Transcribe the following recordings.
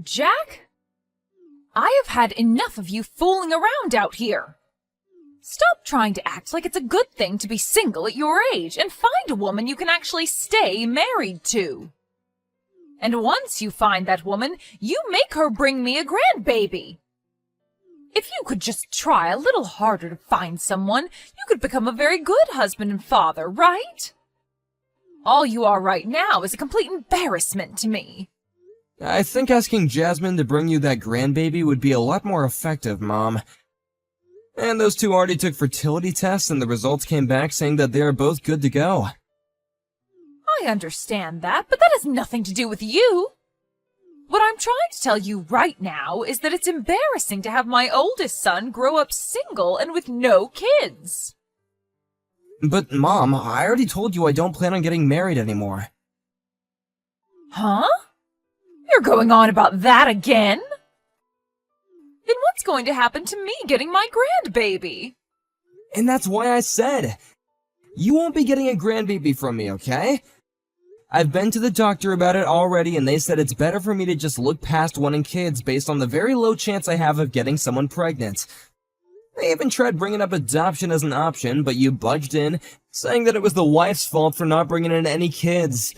Jack? I have had enough of you fooling around out here. Stop trying to act like it's a good thing to be single at your age and find a woman you can actually stay married to. And once you find that woman, you make her bring me a grandbaby. If you could just try a little harder to find someone, you could become a very good husband and father, right? All you are right now is a complete embarrassment to me. I think asking Jasmine to bring you that grandbaby would be a lot more effective, Mom. And those two already took fertility tests and the results came back saying that they are both good to go. I understand that, but that has nothing to do with you. What I'm trying to tell you right now is that it's embarrassing to have my oldest son grow up single and with no kids. But, Mom, I already told you I don't plan on getting married anymore. Huh? You're going on about that again? Then what's going to happen to me getting my grandbaby? And that's why I said, you won't be getting a grandbaby from me, okay? I've been to the doctor about it already and they said it's better for me to just look past wanting kids based on the very low chance I have of getting someone pregnant. They even tried bringing up adoption as an option, but you budged in, saying that it was the wife's fault for not bringing in any kids.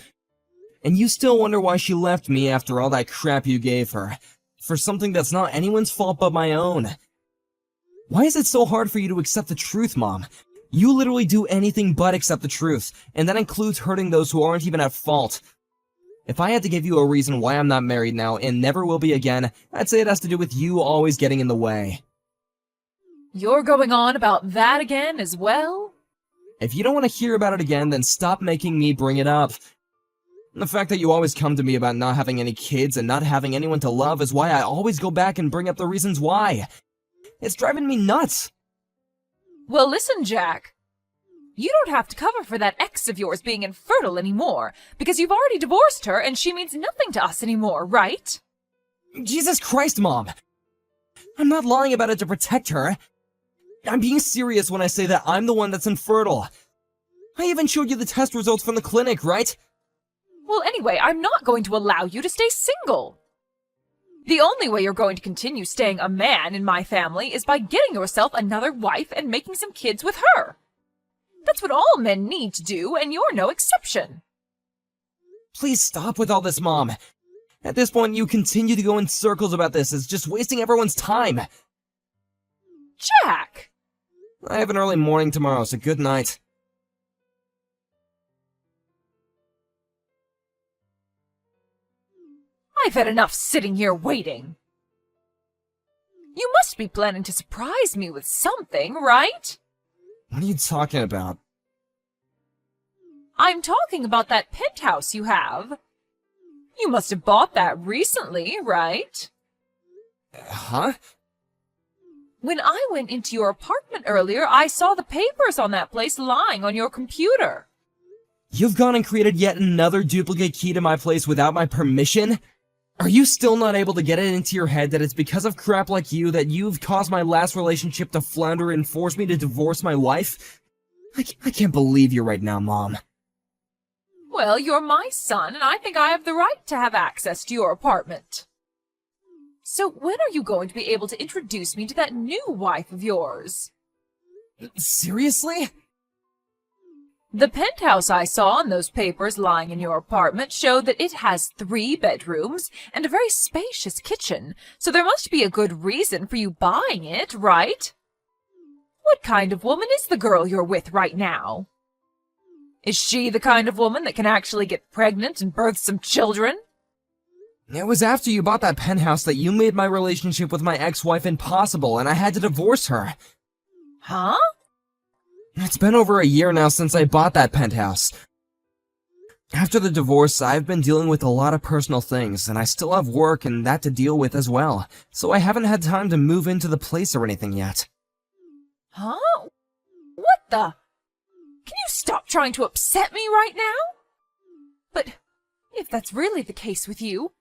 And you still wonder why she left me after all that crap you gave her, for something that's not anyone's fault but my own. Why is it so hard for you to accept the truth, Mom? You literally do anything but accept the truth, and that includes hurting those who aren't even at fault. If I had to give you a reason why I'm not married now and never will be again, I'd say it has to do with you always getting in the way. You're going on about that again as well? If you don't want to hear about it again, then stop making me bring it up. The fact that you always come to me about not having any kids and not having anyone to love is why I always go back and bring up the reasons why. It's driving me nuts. Well, listen, Jack. You don't have to cover for that ex of yours being infertile anymore, because you've already divorced her and she means nothing to us anymore, right? Jesus Christ, Mom! I'm not lying about it to protect her. I'm being serious when I say that I'm the one that's infertile. I even showed you the test results from the clinic, right? Well, anyway, I'm not going to allow you to stay single. The only way you're going to continue staying a man in my family is by getting yourself another wife and making some kids with her. That's what all men need to do, and you're no exception. Please stop with all this, Mom. At this point, you continue to go in circles about this. It's just wasting everyone's time. Jack! I have an early morning tomorrow, so good night. I've had enough sitting here waiting. You must be planning to surprise me with something, right? What are you talking about? I'm talking about that penthouse you have. You must have bought that recently, right? Huh? When I went into your apartment earlier, I saw the papers on that place lying on your computer. You've gone and created yet another duplicate key to my place without my permission? Are you still not able to get it into your head that it's because of crap like you that you've caused my last relationship to flounder and forced me to divorce my wife? I can't believe you right now, Mom. Well, you're my son, and I think I have the right to have access to your apartment. So when are you going to be able to introduce me to that new wife of yours? Seriously? The penthouse I saw in those papers lying in your apartment showed that it has 3 bedrooms and a very spacious kitchen, so there must be a good reason for you buying it, right? What kind of woman is the girl you're with right now? Is she the kind of woman that can actually get pregnant and birth some children? It was after you bought that penthouse that you made my relationship with my ex-wife impossible and I had to divorce her. Huh? It's been over a year now since I bought that penthouse. After the divorce, I've been dealing with a lot of personal things, and I still have work and that to deal with as well, so I haven't had time to move into the place or anything yet. Huh? What the? Can you stop trying to upset me right now? But if that's really the case with you,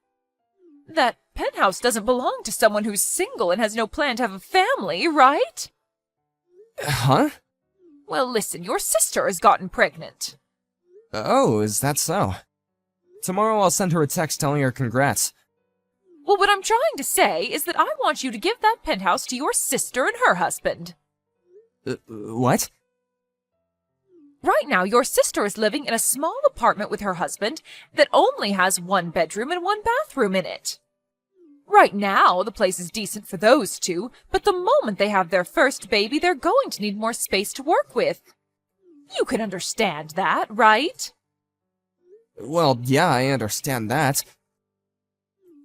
that penthouse doesn't belong to someone who's single and has no plan to have a family, right? Huh? Well, listen, your sister has gotten pregnant. Oh, is that so? Tomorrow I'll send her a text telling her congrats. Well, what I'm trying to say is that I want you to give that penthouse to your sister and her husband. What? Right now, your sister is living in a small apartment with her husband that only has 1 bedroom and 1 bathroom in it. Right now, the place is decent for those two, but the moment they have their first baby, they're going to need more space to work with. You can understand that, right? Well, yeah, I understand that.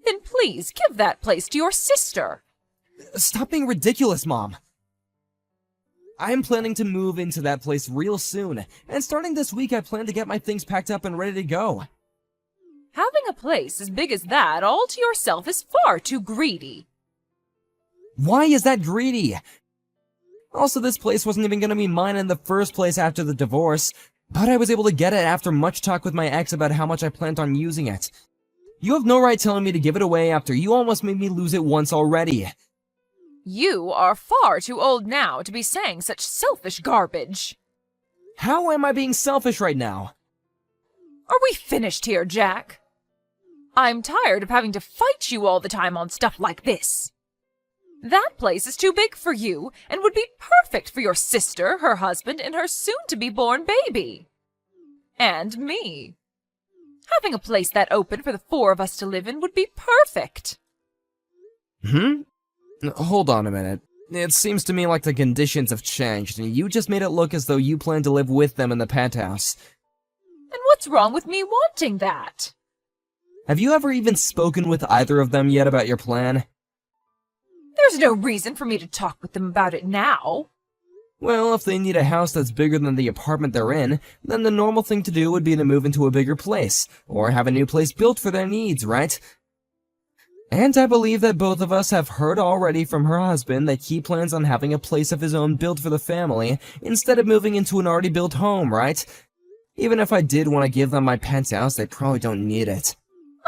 Then please give that place to your sister. Stop being ridiculous, Mom. I'm planning to move into that place real soon, and starting this week I plan to get my things packed up and ready to go. Having a place as big as that all to yourself is far too greedy. Why is that greedy? Also, this place wasn't even gonna be mine in the first place after the divorce, but I was able to get it after much talk with my ex about how much I planned on using it. You have no right telling me to give it away after you almost made me lose it once already. You are far too old now to be saying such selfish garbage. How am I being selfish right now? Are we finished here, Jack? I'm tired of having to fight you all the time on stuff like this. That place is too big for you and would be perfect for your sister, her husband, and her soon-to-be-born baby. And me. Having a place that open for the 4 of us to live in would be perfect. Hold on a minute. It seems to me like the conditions have changed, and you just made it look as though you plan to live with them in the penthouse. And what's wrong with me wanting that? Have you ever even spoken with either of them yet about your plan? There's no reason for me to talk with them about it now. Well, if they need a house that's bigger than the apartment they're in, then the normal thing to do would be to move into a bigger place, or have a new place built for their needs, right? And I believe that both of us have heard already from her husband that he plans on having a place of his own built for the family, instead of moving into an already built home, right? Even if I did want to give them my penthouse, they probably don't need it.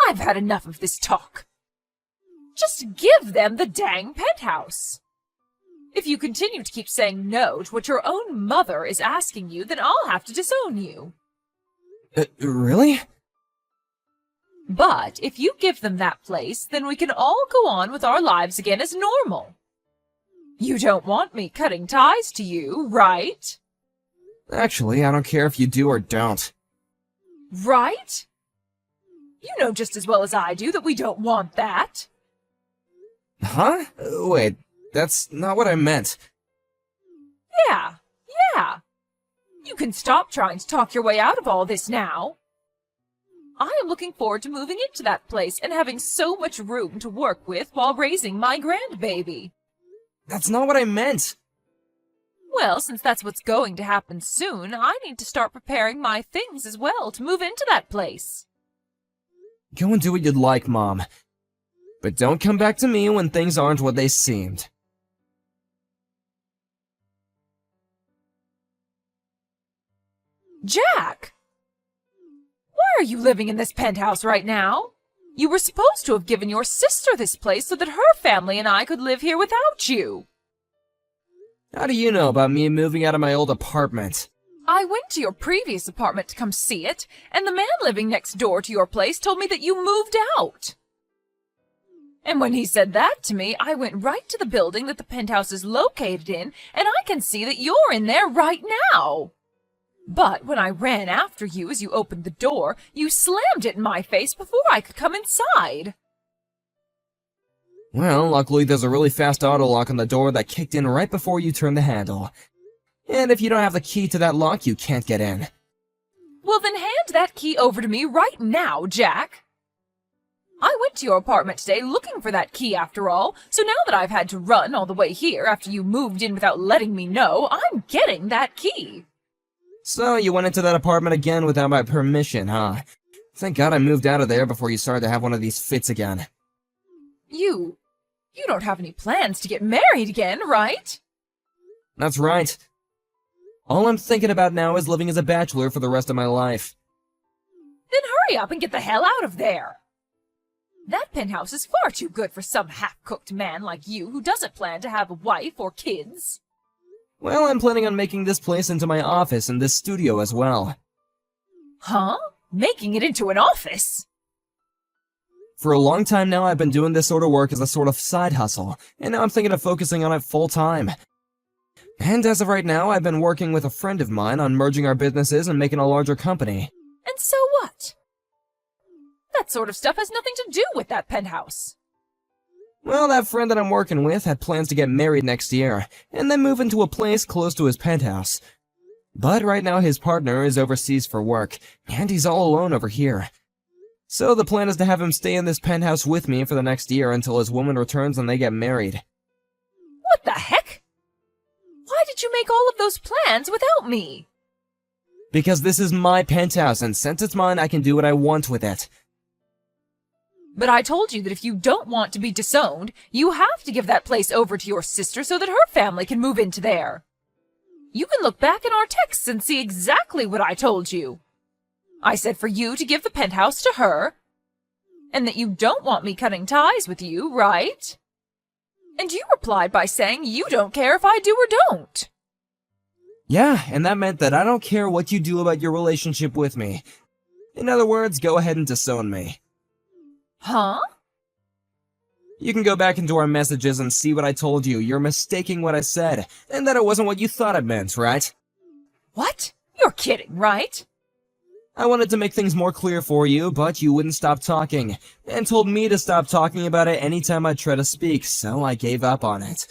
I've had enough of this talk. Just give them the dang penthouse. If you continue to keep saying no to what your own mother is asking you, then I'll have to disown you. Really? But if you give them that place, then we can all go on with our lives again as normal. You don't want me cutting ties to you, right? Actually, I don't care if you do or don't. Right? You know just as well as I do that we don't want that. Huh? Wait, that's not what I meant. Yeah. You can stop trying to talk your way out of all this now. I am looking forward to moving into that place and having so much room to work with while raising my grandbaby. That's not what I meant. Well, since that's what's going to happen soon, I need to start preparing my things as well to move into that place. Go and do what you'd like, Mom. But don't come back to me when things aren't what they seemed. Jack! Why are you living in this penthouse right now? You were supposed to have given your sister this place so that her family and I could live here without you. How do you know about me moving out of my old apartment? I went to your previous apartment to come see it, and the man living next door to your place told me that you moved out. And when he said that to me, I went right to the building that the penthouse is located in, and I can see that you're in there right now. But when I ran after you as you opened the door, you slammed it in my face before I could come inside. Well, luckily there's a really fast auto lock on the door that kicked in right before you turned the handle. And if you don't have the key to that lock, you can't get in. Well, then hand that key over to me right now, Jack. I went to your apartment today looking for that key after all, so now that I've had to run all the way here after you moved in without letting me know, I'm getting that key. So you went into that apartment again without my permission, huh? Thank God I moved out of there before you started to have one of these fits again. You don't have any plans to get married again, right? That's right. All I'm thinking about now is living as a bachelor for the rest of my life. Then hurry up and get the hell out of there. That penthouse is far too good for some half-cooked man like you who doesn't plan to have a wife or kids. Well, I'm planning on making this place into my office and this studio as well. Huh? Making it into an office? For a long time now, I've been doing this sort of work as a sort of side hustle, and now I'm thinking of focusing on it full time. And as of right now, I've been working with a friend of mine on merging our businesses and making a larger company. And so what? That sort of stuff has nothing to do with that penthouse. Well, that friend that I'm working with had plans to get married next year, and then move into a place close to his penthouse. But right now his partner is overseas for work, and he's all alone over here. So the plan is to have him stay in this penthouse with me for the next year until his woman returns and they get married. What the heck? Why did you make all of those plans without me? Because this is my penthouse, and since it's mine, I can do what I want with it. But I told you that if you don't want to be disowned, you have to give that place over to your sister so that her family can move into there. You can look back in our texts and see exactly what I told you. I said for you to give the penthouse to her, and that you don't want me cutting ties with you, right? And you replied by saying you don't care if I do or don't. Yeah, and that meant that I don't care what you do about your relationship with me. In other words, go ahead and disown me. Huh? You can go back into our messages and see what I told you. You're mistaking what I said, and that it wasn't what you thought it meant, right? What? You're kidding, right? I wanted to make things more clear for you, but you wouldn't stop talking, and told me to stop talking about it anytime I try to speak, so I gave up on it.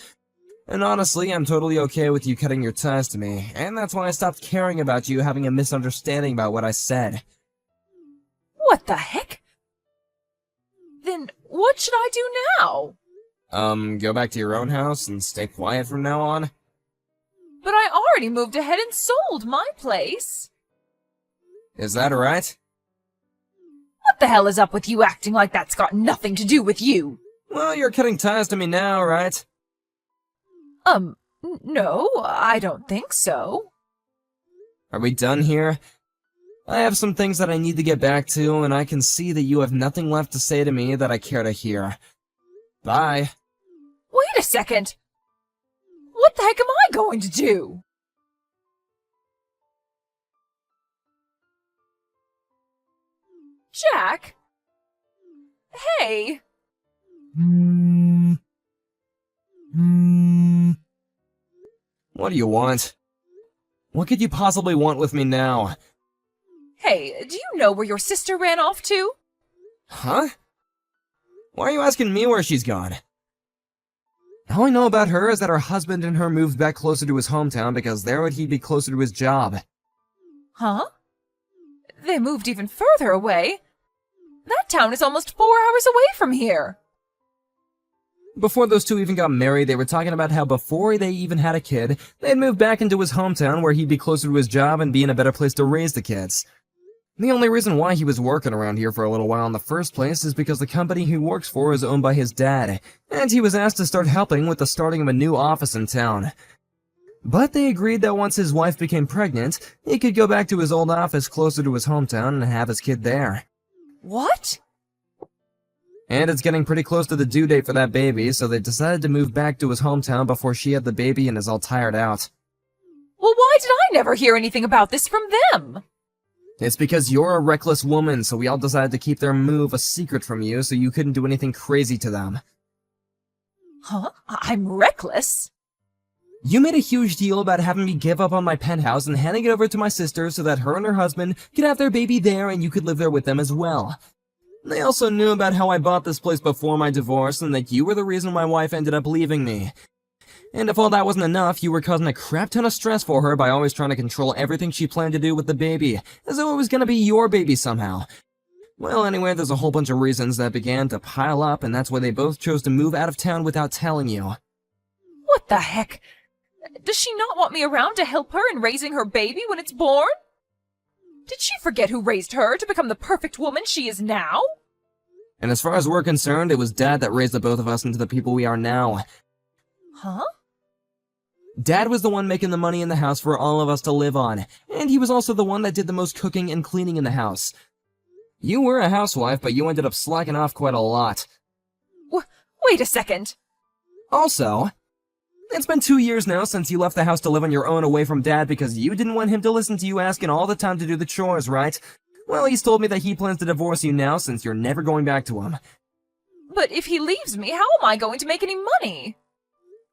And honestly, I'm totally okay with you cutting your ties to me, and that's why I stopped caring about you having a misunderstanding about what I said. What the heck? Then what should I do now? Go back to your own house and stay quiet from now on? But I already moved ahead and sold my place. Is that right? What the hell is up with you acting like that's got nothing to do with you? Well, you're cutting ties to me now, right? No, I don't think so. Are we done here? I have some things that I need to get back to, and I can see that you have nothing left to say to me that I care to hear. Bye. Wait a second. What the heck am I going to do? Jack? Hey. What do you want? What could you possibly want with me now? Hey, do you know where your sister ran off to? Huh? Why are you asking me where she's gone? All I know about her is that her husband and her moved back closer to his hometown because there would he be closer to his job. Huh? They moved even further away. That town is almost 4 hours away from here. Before those two even got married, they were talking about how before they even had a kid, they'd move back into his hometown where he'd be closer to his job and be in a better place to raise the kids. The only reason why he was working around here for a little while in the first place is because the company he works for is owned by his dad, and he was asked to start helping with the starting of a new office in town. But they agreed that once his wife became pregnant, he could go back to his old office closer to his hometown and have his kid there. What? And it's getting pretty close to the due date for that baby, so they decided to move back to his hometown before she had the baby and is all tired out. Well, why did I never hear anything about this from them? It's because you're a reckless woman, so we all decided to keep their move a secret from you so you couldn't do anything crazy to them. Huh? I'm reckless? You made a huge deal about having me give up on my penthouse and handing it over to my sister so that her and her husband could have their baby there and you could live there with them as well. They also knew about how I bought this place before my divorce and that you were the reason my wife ended up leaving me. And if all that wasn't enough, you were causing a crap ton of stress for her by always trying to control everything she planned to do with the baby, as though it was gonna be your baby somehow. Well, anyway, there's a whole bunch of reasons that began to pile up, and that's why they both chose to move out of town without telling you. What the heck? Does she not want me around to help her in raising her baby when it's born? Did she forget who raised her to become the perfect woman she is now? And as far as we're concerned, it was Dad that raised the both of us into the people we are now. Huh? Dad was the one making the money in the house for all of us to live on, and he was also the one that did the most cooking and cleaning in the house. You were a housewife, but you ended up slacking off quite a lot. Wait a second. Also, it's been 2 years now since you left the house to live on your own away from Dad because you didn't want him to listen to you asking all the time to do the chores, right? Well, he's told me that he plans to divorce you now since you're never going back to him. But if he leaves me, how am I going to make any money?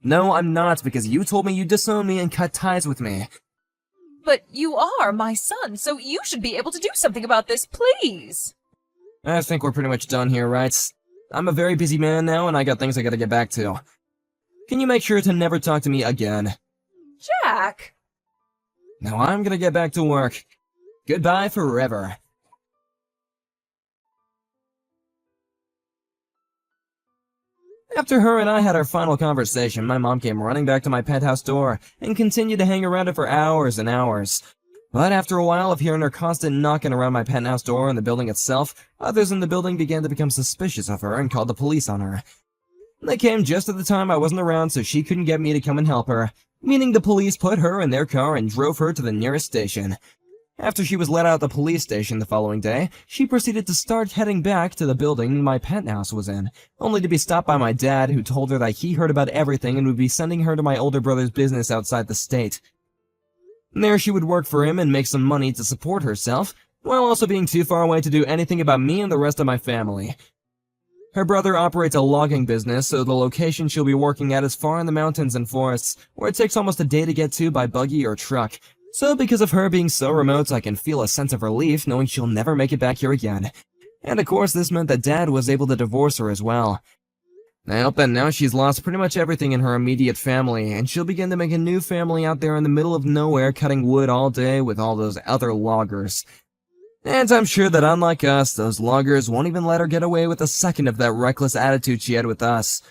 No, I'm not, because you told me you'd disown me and cut ties with me. But you are my son, so you should be able to do something about this, please. I think we're pretty much done here, right? I'm a very busy man now, and I got things I gotta get back to. Can you make sure to never talk to me again? Jack! Now I'm gonna get back to work. Goodbye forever. After her and I had our final conversation, my mom came running back to my penthouse door and continued to hang around it for hours and hours. But after a while of hearing her constant knocking around my penthouse door and the building itself, others in the building began to become suspicious of her and called the police on her. They came just at the time I wasn't around, so she couldn't get me to come and help her, meaning the police put her in their car and drove her to the nearest station. After she was let out of the police station the following day, she proceeded to start heading back to the building my penthouse was in, only to be stopped by my dad, who told her that he heard about everything and would be sending her to my older brother's business outside the state. There she would work for him and make some money to support herself, while also being too far away to do anything about me and the rest of my family. Her brother operates a logging business, so the location she'll be working at is far in the mountains and forests, where it takes almost a day to get to by buggy or truck. So because of her being so remote, I can feel a sense of relief knowing she'll never make it back here again. And of course this meant that Dad was able to divorce her as well. I hope that now she's lost pretty much everything in her immediate family, and she'll begin to make a new family out there in the middle of nowhere cutting wood all day with all those other loggers. And I'm sure that unlike us, those loggers won't even let her get away with a second of that reckless attitude she had with us.